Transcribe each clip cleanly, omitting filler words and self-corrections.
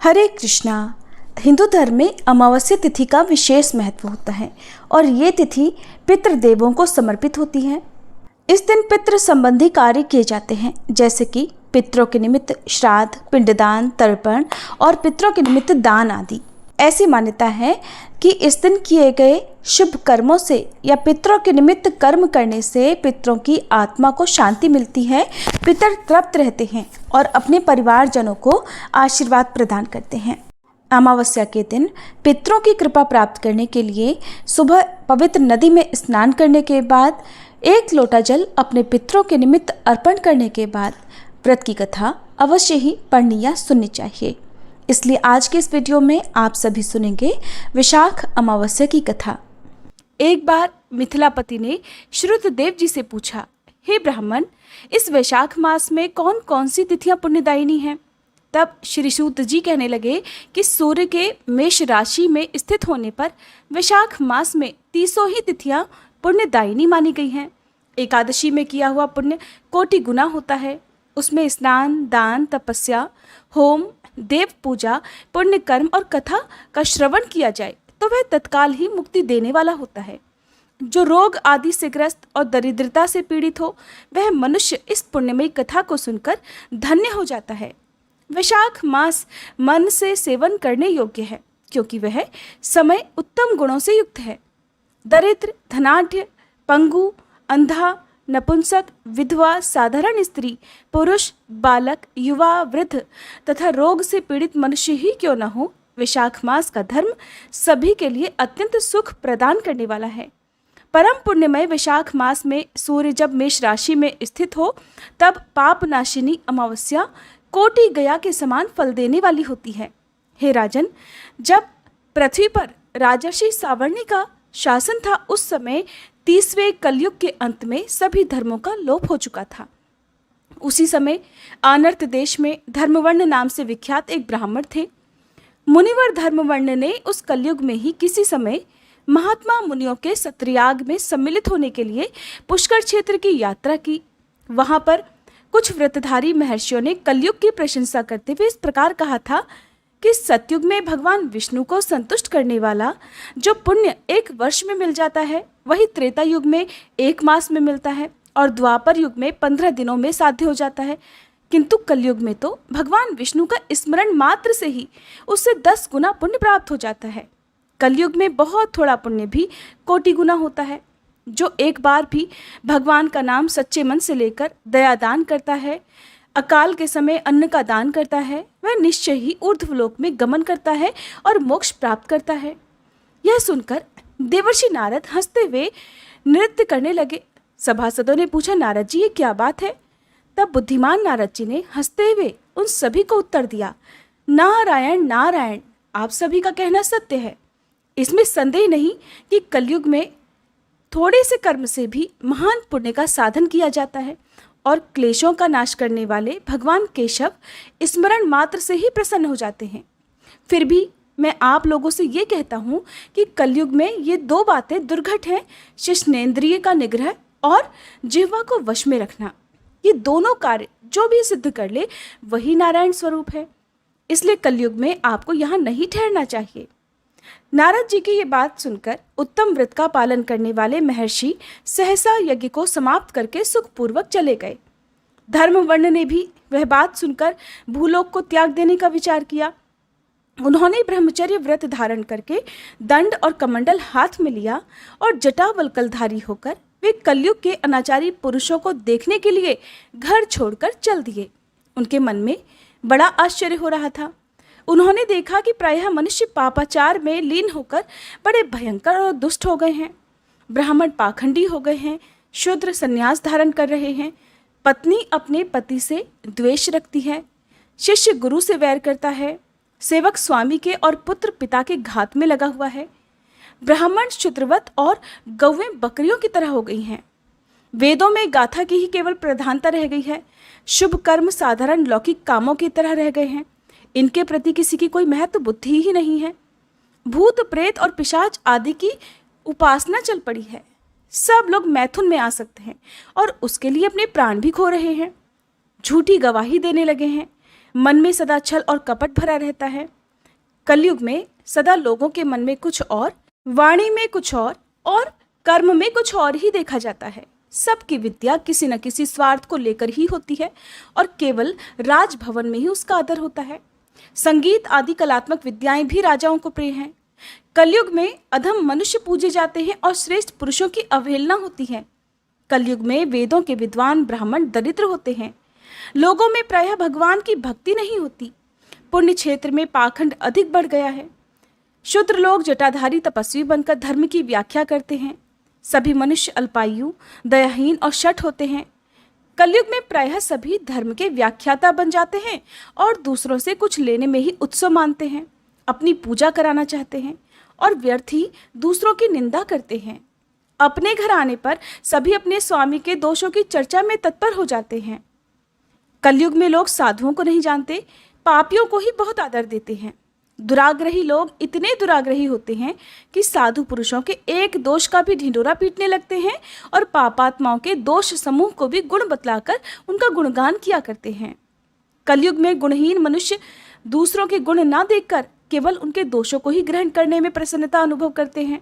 हरे कृष्णा। हिंदू धर्म में अमावस्या तिथि का विशेष महत्व होता है और ये तिथि पितृदेवों को समर्पित होती है। इस दिन पितृ संबंधी कार्य किए जाते हैं, जैसे कि पितरों के निमित्त श्राद्ध, पिंडदान, तर्पण और पितरों के निमित्त दान आदि। ऐसी मान्यता है कि इस दिन किए गए शुभ कर्मों से या पितरों के निमित्त कर्म करने से पितरों की आत्मा को शांति मिलती है, पितर तृप्त रहते हैं और अपने परिवारजनों को आशीर्वाद प्रदान करते हैं। अमावस्या के दिन पितरों की कृपा प्राप्त करने के लिए सुबह पवित्र नदी में स्नान करने के बाद 1 लोटा जल अपने पितरों के निमित्त अर्पण करने के बाद व्रत की कथा अवश्य ही पढ़नी या सुननी चाहिए। इसलिए आज के इस वीडियो में आप सभी सुनेंगे विशाख अमावस्या की कथा। एक बार मिथिलापति ने श्रुतदेव जी से पूछा, हे ब्राह्मण, इस वैशाख मास में कौन कौन सी तिथियां पुण्यदायिनी हैं? तब श्री सूत जी कहने लगे कि सूर्य के मेष राशि में स्थित होने पर वैशाख मास में 30 ही तिथियां पुण्यदायिनी मानी गई हैं। एकादशी में किया हुआ पुण्य कोटि गुना होता है। उसमें स्नान, दान, तपस्या, होम, देव पूजा, पुण्य कर्म और कथा का श्रवण किया जाए तो वह तत्काल ही मुक्ति देने वाला होता है। जो रोग आदि से ग्रस्त और दरिद्रता से पीड़ित हो, वह मनुष्य इस पुण्यमयी कथा को सुनकर धन्य हो जाता है। वैशाख मास मन से सेवन करने योग्य है, क्योंकि वह समय उत्तम गुणों से युक्त है। दरिद्र, धनाढ्य, पंगु, अंधा, नपुंसक, विधवा, साधारण स्त्री, पुरुष, बालक, युवा, वृद्ध तथा रोग से पीड़ित मनुष्य ही क्यों न हो, वैशाख मास का धर्म सभी के लिए अत्यंत सुख प्रदान करने वाला है। परम पुण्यमय वैशाख मास में सूर्य जब मेष राशि में स्थित हो, तब पाप नाशिनी अमावस्या कोटि गया के समान फल देने वाली होती है। हे राजन, जब पृथ्वी पर राजर्षि सावर्णी का शासन था, उस समय 30वें कलयुग के अंत में सभी धर्मों का लोप हो चुका था। उसी समय आनर्त देश में धर्मवर्ण नाम से विख्यात एक ब्राह्मण थे। मुनिवर धर्मवर्ण ने उस कलयुग में ही किसी समय महात्मा मुनियों के सत्रयाग में सम्मिलित होने के लिए पुष्कर क्षेत्र की यात्रा की। वहां पर कुछ व्रतधारी महर्षियों ने कलयुग की प्रशंसा करते हुए इस प्रकार कहा था कि सतयुग में भगवान विष्णु को संतुष्ट करने वाला जो पुण्य 1 वर्ष में मिल जाता है, वही त्रेता युग में 1 मास में मिलता है और द्वापर युग में 15 दिनों में साध्य हो जाता है। किंतु कलयुग में तो भगवान विष्णु का स्मरण मात्र से ही उससे 10 गुना पुण्य प्राप्त हो जाता है। कलयुग में बहुत थोड़ा पुण्य भी कोटि गुना होता है। जो एक बार भी भगवान का नाम सच्चे मन से लेकर दयादान करता है, अकाल के समय अन्न का दान करता है, वह निश्चय ही ऊर्ध्वलोक में गमन करता है और मोक्ष प्राप्त करता है। यह सुनकर देवर्षि नारद हंसते हुए नृत्य करने लगे। सभासदों ने पूछा, नारद जी, ये क्या बात है? तब बुद्धिमान नारद जी ने हंसते हुए उन सभी को उत्तर दिया, नारायण नारायण, आप सभी का कहना सत्य है। इसमें संदेह नहीं कि कलयुग में थोड़े से कर्म से भी महान पुण्य का साधन किया जाता है और क्लेशों का नाश करने वाले भगवान केशव स्मरण मात्र से ही प्रसन्न हो जाते हैं। फिर भी मैं आप लोगों से ये कहता हूँ कि कलयुग में ये 2 बातें दुर्घट हैं, शिश्नेंद्रिय का निग्रह और जिह्वा को वश में रखना। ये दोनों कार्य जो भी सिद्ध कर ले वही नारायण स्वरूप है। इसलिए कलयुग में आपको यहाँ नहीं ठहरना चाहिए। नारद जी की ये बात सुनकर उत्तम व्रत का पालन करने वाले महर्षि सहसा यज्ञ को समाप्त करके सुखपूर्वक चले गए। धर्मवर्ण ने भी वह बात सुनकर भूलोक को त्याग देने का विचार किया। उन्होंने ब्रह्मचर्य व्रत धारण करके दंड और कमंडल हाथ में लिया और जटावल्कलधारी होकर वे कलयुग के अनाचारी पुरुषों को देखने के लिए घर छोड़कर चल दिए। उनके मन में बड़ा आश्चर्य हो रहा था। उन्होंने देखा कि प्रायः मनुष्य पापाचार में लीन होकर बड़े भयंकर और दुष्ट हो गए हैं। ब्राह्मण पाखंडी हो गए हैं, शूद्र संन्यास धारण कर रहे हैं, पत्नी अपने पति से द्वेष रखती है, शिष्य गुरु से वैर करता है, सेवक स्वामी के और पुत्र पिता के घात में लगा हुआ है, ब्राह्मण शूद्रवत और गौवें बकरियों की तरह हो गई हैं। वेदों में गाथा की ही केवल प्रधानता रह गई है। शुभ कर्म साधारण लौकिक कामों की तरह रह गए हैं। इनके प्रति किसी की कोई महत्व बुद्धि ही नहीं है। भूत प्रेत और पिशाच आदि की उपासना चल पड़ी है। सब लोग मैथुन में आ सकते हैं और उसके लिए अपने प्राण भी खो रहे हैं। झूठी गवाही देने लगे हैं। मन में सदा छल और कपट भरा रहता है। कलयुग में सदा लोगों के मन में कुछ और, वाणी में कुछ और कर्म में कुछ और ही देखा जाता है। सबकी विद्या किसी न किसी स्वार्थ को लेकर ही होती है और केवल राजभवन में ही उसका आदर होता है। संगीत आदि कलात्मक विद्याएं भी राजाओं को प्रिय हैं। कलयुग में अधम मनुष्य पूजे जाते हैं और श्रेष्ठ पुरुषों की अवहेलना होती है। कलयुग में वेदों के विद्वान ब्राह्मण दरिद्र होते हैं। लोगों में प्रायः भगवान की भक्ति नहीं होती। पुण्य क्षेत्र में पाखंड अधिक बढ़ गया है। शूद्र लोग जटाधारी तपस्वी बनकर धर्म की व्याख्या करते हैं। सभी मनुष्य अल्पायु, दयाहीन और शठ होते हैं। कलयुग में प्रायः सभी धर्म के व्याख्याता बन जाते हैं और दूसरों से कुछ लेने में ही उत्सव मानते हैं। अपनी पूजा कराना चाहते हैं और व्यर्थ ही दूसरों की निंदा करते हैं। अपने घर आने पर सभी अपने स्वामी के दोषों की चर्चा में तत्पर हो जाते हैं। कलयुग में लोग साधुओं को नहीं जानते, पापियों को ही बहुत आदर देते हैं। दुराग्रही लोग इतने दुराग्रही होते हैं कि साधु पुरुषों के एक दोष का भी ढिंढोरा पीटने लगते हैं और पापात्माओं के दोष समूह को भी गुण बतलाकर उनका गुणगान किया करते हैं। कलयुग में गुणहीन मनुष्य दूसरों के गुण ना देखकर केवल उनके दोषों को ही ग्रहण करने में प्रसन्नता अनुभव करते हैं।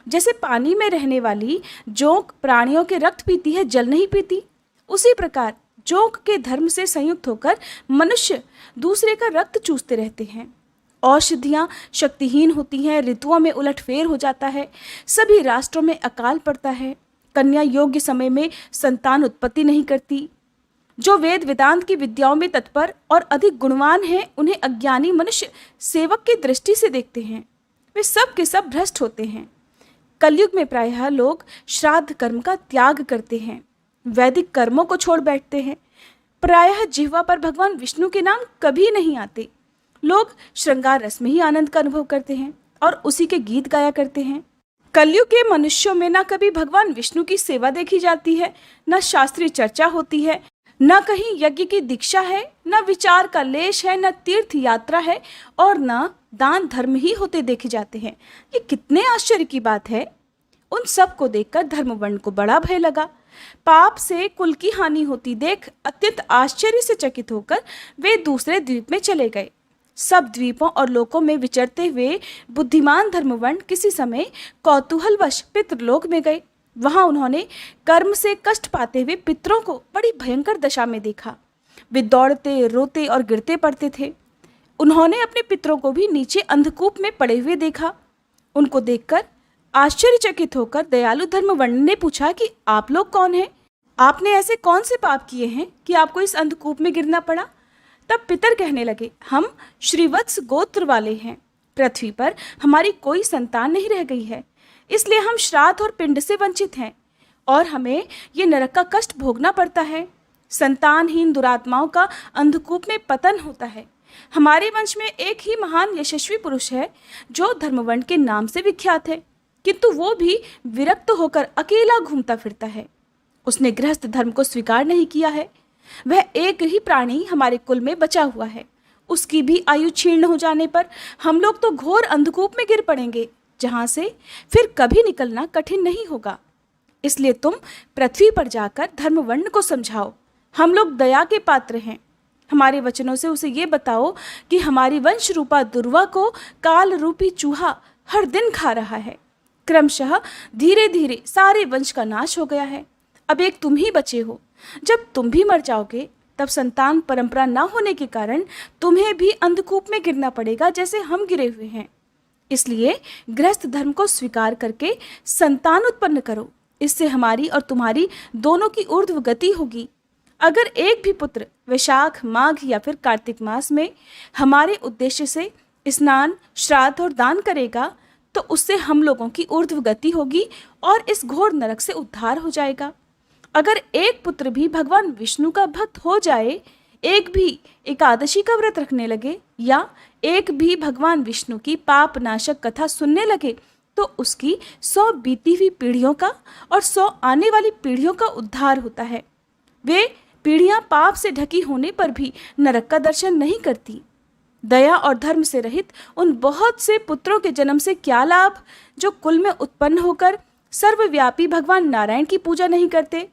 जैसे पानी में रहने वाली जोंक प्राणियों के रक्त पीती है, जल नहीं पीती, उसी प्रकार जोंक के धर्म से संयुक्त होकर मनुष्य दूसरे का रक्त चूसते रहते हैं। औषधियाँ शक्तिहीन होती हैं, ऋतुओं में उलटफेर हो जाता है, सभी राष्ट्रों में अकाल पड़ता है, कन्या योग्य समय में संतान उत्पत्ति नहीं करती। जो वेद वेदांत की विद्याओं में तत्पर और अधिक गुणवान हैं, उन्हें अज्ञानी मनुष्य सेवक की दृष्टि से देखते हैं। वे सब के सब भ्रष्ट होते हैं। कलयुग में प्रायः लोग श्राद्ध कर्म का त्याग करते हैं, वैदिक कर्मों को छोड़ बैठते हैं। प्रायः जिह्वा पर भगवान विष्णु के नाम कभी नहीं आते। लोग श्रृंगार रस में ही आनंद का अनुभव करते हैं और उसी के गीत गाया करते हैं। कलयुग के मनुष्यों में न कभी भगवान विष्णु की सेवा देखी जाती है, न शास्त्रीय चर्चा होती है, न कहीं यज्ञ की दीक्षा है, न विचार का लेश है, न तीर्थ यात्रा है और न दान धर्म ही होते देखे जाते हैं। ये कितने आश्चर्य की बात है। उन सब को देखकर धर्मवर्ण को बड़ा भय लगा। पाप से कुल की हानि होती देख अत्यंत आश्चर्य से चकित होकर वे दूसरे द्वीप में चले गए। सब द्वीपों और लोकों में विचरते हुए बुद्धिमान धर्मवर्ण किसी समय कौतूहलवश पितृलोक में गए। वहां उन्होंने कर्म से कष्ट पाते हुए पितरों को बड़ी भयंकर दशा में देखा। वे दौड़ते, रोते और गिरते पड़ते थे। उन्होंने अपने पितरों को भी नीचे अंधकूप में पड़े हुए देखा। उनको देखकर आश्चर्यचकित होकर दयालु धर्मवर्ण ने पूछा कि आप लोग कौन हैं? आपने ऐसे कौन से पाप किए हैं कि आपको इस अंधकूप में गिरना पड़ा? तब पितर कहने लगे, हम श्रीवत्स गोत्र वाले हैं। पृथ्वी पर हमारी कोई संतान नहीं रह गई है, इसलिए हम श्राद्ध और पिंड से वंचित हैं और हमें ये नरक का कष्ट भोगना पड़ता है। संतानहीन दुरात्माओं का अंधकूप में पतन होता है। हमारे वंश में एक ही महान यशस्वी पुरुष है जो धर्मवर्ण के नाम से विख्यात है, किंतु वो भी विरक्त होकर अकेला घूमता फिरता है। उसने गृहस्थ धर्म को स्वीकार नहीं किया है। वह एक ही प्राणी हमारे कुल में बचा हुआ है। उसकी भी आयु क्षीण हो जाने पर हम लोग तो घोर अंधकूप में गिर पड़ेंगे, जहां से फिर कभी निकलना कठिन नहीं होगा। इसलिए तुम पृथ्वी पर जाकर धर्मवर्ण को समझाओ। हम लोग दया के पात्र हैं। हमारे वचनों से उसे ये बताओ कि हमारी वंश रूपा दुर्वा को काल रूपी चूहा हर दिन खा रहा है। क्रमशः धीरे धीरे सारे वंश का नाश हो गया है। अब एक तुम ही बचे हो। जब तुम भी मर जाओगे तब संतान परंपरा न होने के कारण तुम्हें भी अंधकूप में गिरना पड़ेगा, जैसे हम गिरे हुए हैं। इसलिए गृहस्थ धर्म को स्वीकार करके संतान उत्पन्न करो। इससे हमारी और तुम्हारी दोनों की ऊर्ध्व गति होगी। अगर एक भी पुत्र वैशाख, माघ या फिर कार्तिक मास में हमारे उद्देश्य से स्नान, श्राद्ध और दान करेगा तो उससे हम लोगों की ऊर्ध्व गति होगी और इस घोर नरक से उद्धार हो जाएगा। अगर एक पुत्र भी भगवान विष्णु का भक्त हो जाए, एक भी एकादशी का व्रत रखने लगे या एक भी भगवान विष्णु की पाप नाशक कथा सुनने लगे तो उसकी 100 बीती हुई पीढ़ियों का और 100 आने वाली पीढ़ियों का उद्धार होता है। वे पीढ़ियां पाप से ढकी होने पर भी नरक का दर्शन नहीं करती। दया और धर्म से रहित उन बहुत से पुत्रों के जन्म से क्या लाभ जो कुल में उत्पन्न होकर सर्वव्यापी भगवान नारायण की पूजा नहीं करते।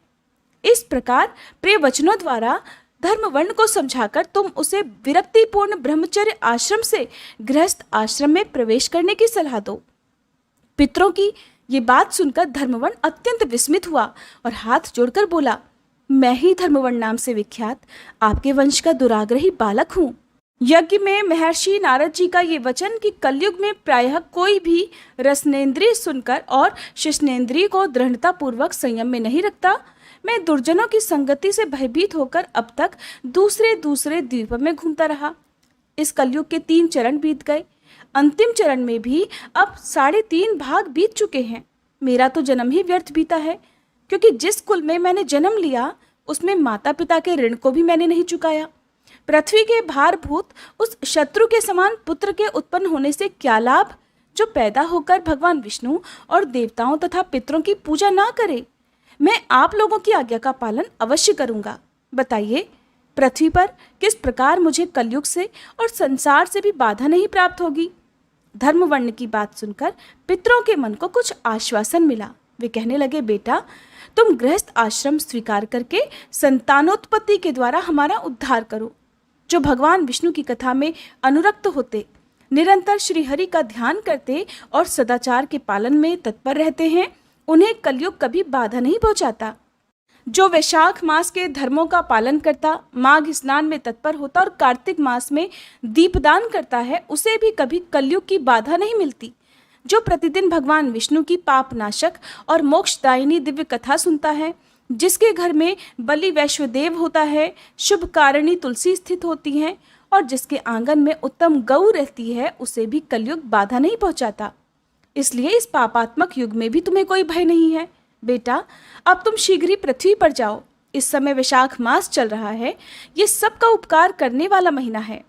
इस प्रकार प्रिय वचनों द्वारा धर्मवर्ण को समझाकर तुम उसे विरक्तिपूर्ण ब्रह्मचर्य आश्रम से गृहस्थ आश्रम में प्रवेश करने की सलाह दो। पितरों की ये बात सुनकर धर्मवर्ण अत्यंत विस्मित हुआ और हाथ जोड़कर बोला, मैं ही धर्मवर्ण नाम से विख्यात आपके वंश का दुराग्रही बालक हूँ। यज्ञ में महर्षि नारद जी का ये वचन कि कलयुग में प्रायः कोई भी रसनेन्द्रिय सुनकर और शिश्नेन्द्रिय को दृढ़ता पूर्वक संयम में नहीं रखता, मैं दुर्जनों की संगति से भयभीत होकर अब तक दूसरे द्वीप में घूमता रहा। इस कलयुग के 3 चरण बीत गए। अंतिम चरण में भी अब 3.5 भाग बीत चुके हैं। मेरा तो जन्म ही व्यर्थ बीता है, क्योंकि जिस कुल में मैंने जन्म लिया उसमें माता पिता के ऋण को भी मैंने नहीं चुकाया। पृथ्वी के भारभूत उस शत्रु के समान पुत्र के उत्पन्न होने से क्या लाभ, जो पैदा होकर भगवान विष्णु और देवताओं तथा पितरों की पूजा ना करे। मैं आप लोगों की आज्ञा का पालन अवश्य करूंगा। बताइए, पृथ्वी पर किस प्रकार मुझे कलयुग से और संसार से भी बाधा नहीं प्राप्त होगी। धर्मवर्ण की बात सुनकर पितरों के मन को कुछ आश्वासन मिला। वे कहने लगे, बेटा, तुम गृहस्थ आश्रम स्वीकार करके संतानोत्पत्ति के द्वारा हमारा उद्धार करो। जो भगवान विष्णु की कथा में अनुरक्त होते, निरंतर श्री हरि का ध्यान करते और सदाचार के पालन में तत्पर रहते हैं, उन्हें कलयुग कभी बाधा नहीं पहुंचाता। जो वैशाख मास के धर्मों का पालन करता, माघ स्नान में तत्पर होता और कार्तिक मास में दीपदान करता है, उसे भी कभी कलयुग की बाधा नहीं मिलती। जो प्रतिदिन भगवान विष्णु की पापनाशक और मोक्षदायिनी दिव्य कथा सुनता है, जिसके घर में बलि वैश्वदेव होता है, शुभ कारिणी तुलसी स्थित होती है और जिसके आंगन में उत्तम गऊ रहती है, उसे भी कलयुग बाधा नहीं पहुंचाता। इसलिए इस पापात्मक युग में भी तुम्हें कोई भय नहीं है। बेटा, अब तुम शीघ्र ही पृथ्वी पर जाओ। इस समय वैशाख मास चल रहा है। ये सबका उपकार करने वाला महीना है।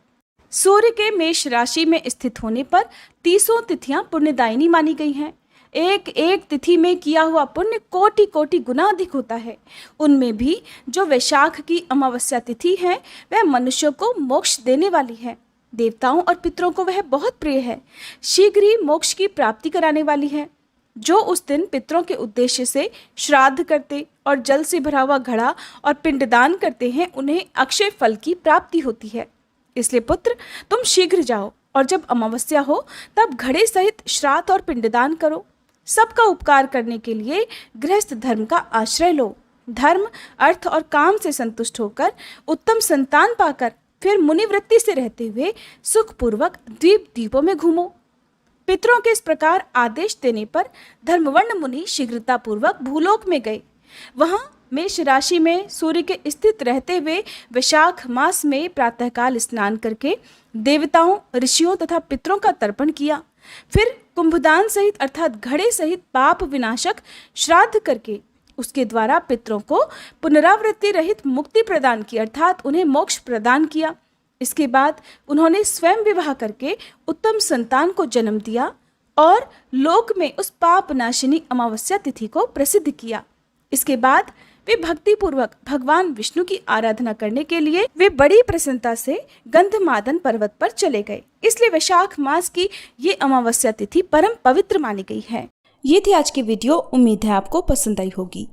सूर्य के मेष राशि में स्थित होने पर 30 तिथियां पुण्यदायिनी मानी गई हैं। एक एक तिथि में किया हुआ पुण्य कोटि कोटि गुना अधिक होता है। उनमें भी जो वैशाख की अमावस्या तिथि है, वह मनुष्यों को मोक्ष देने वाली है। देवताओं और पितरों को वह बहुत प्रिय है, शीघ्र ही मोक्ष की प्राप्ति कराने वाली है। जो उस दिन पितरों के उद्देश्य से श्राद्ध करते और जल से भरा हुआ घड़ा और पिंडदान करते हैं, उन्हें अक्षय फल की प्राप्ति होती है। इसलिए पुत्र, तुम शीघ्र जाओ और जब अमावस्या हो तब घड़े सहित श्राद्ध और पिंडदान करो। सबका उपकार करने के लिए गृहस्थ धर्म का आश्रय लो। धर्म, अर्थ और काम से संतुष्ट होकर उत्तम संतान पाकर फिर मुनिवृत्ति से रहते हुए सुखपूर्वक द्वीपों में घूमो। पितरों के इस प्रकार आदेश देने पर धर्मवर्ण मुनि शीघ्रतापूर्वक भूलोक में गए। वहां मेष राशि में सूर्य के स्थित रहते हुए वैशाख मास में प्रातःकाल स्नान करके देवताओं, ऋषियों तथा पितरों का तर्पण किया। फिर कुंभदान सहित अर्थात घड़े सहित पाप विनाशक श्राद्ध करके उसके द्वारा पितरों को पुनरावृत्ति रहित मुक्ति प्रदान की, अर्थात उन्हें मोक्ष प्रदान किया। इसके बाद उन्होंने स्वयं विवाह करके उत्तम संतान को जन्म दिया और लोक में उस पाप नाशिनी अमावस्या तिथि को प्रसिद्ध किया। इसके बाद वे भक्ति पूर्वक भगवान विष्णु की आराधना करने के लिए वे बड़ी प्रसन्नता से गंधमादन पर्वत पर चले गए। इसलिए वैशाख मास की ये अमावस्या तिथि परम पवित्र मानी गई है। ये थी आज की वीडियो। उम्मीद है आपको पसंद आई होगी।